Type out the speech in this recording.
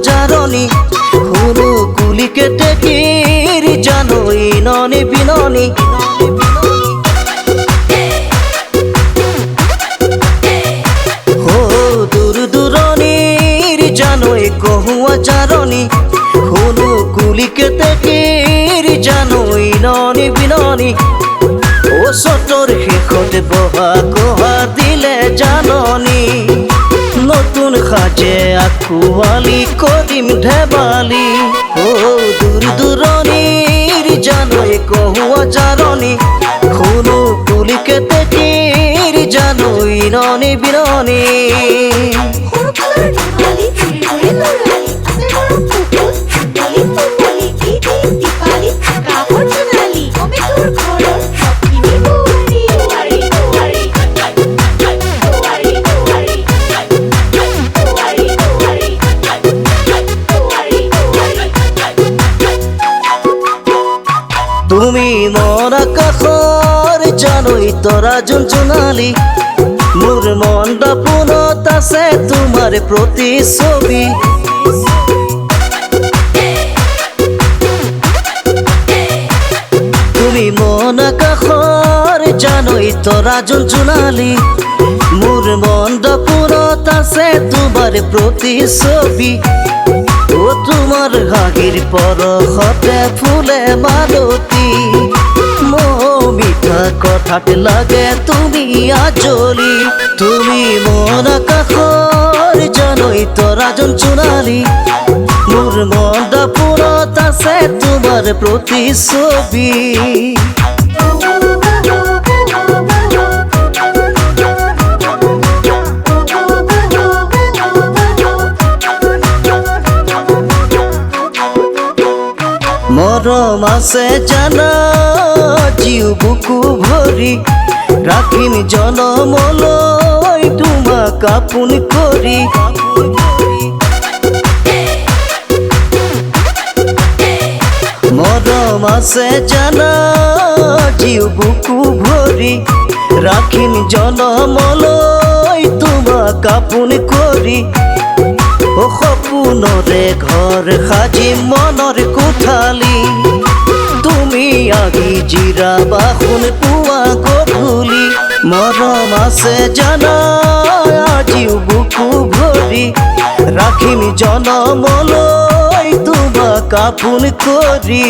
জারণী হুনু কুলি কেটে কিরি জানো ইননি বিননি হো দূর দূরণীর জানো কহুয়া জারণী হুনু কুলি কেটে কিরি জানো ইননি বিননি ও সতর শেষতে বহা কোহা দিলে জাননী নতুন সাজে আঁকুৱালি কৰিম ধেমালি ও দূৰ দূৰণিৰ জানৈ কহুৱা জাৰনী শুনো কুলি কেতে কিৰ জানৈ ইননি বিননি তুমি মন আকাশৰ জানৈ তৰা জোনজোনালী মোৰ মন দাপোনত আছে তোমাৰ প্ৰতিচ্ছবি তুমি মন আকাশৰ জানৈ তৰা জোনজোনালী মোৰ মন দাপোনত আছে তোমাৰ প্ৰতিচ্ছবি ও তোমার হাগির পরশতে ফুলে মালতী মিঠা কথাত লাগে তুমি আজলি তুমি মন আকাশৰ জানৈ তৰা জোনজোনালী মোৰ মন দাপোনত আছে তোমাৰ প্ৰতিচ্ছবি মৰম আছে জানা জিউ বুকু ভৰি ৰাখিম জনমলৈ তোমাক আপোন কৰি মৰম আছে জানা জিউ বুকু ভৰি ৰাখিম জনমলৈ তোমাক আপোন কৰি ও সপোনৰে ঘৰ সাজিম মনৰ কোঠালি তুমি আহি জিৰাবা সোণ পুৱা গধূলি মৰম আছে জানা আজিও বুকু ভৰি ৰাখিম জনমলৈ তোমাক আপোন কৰি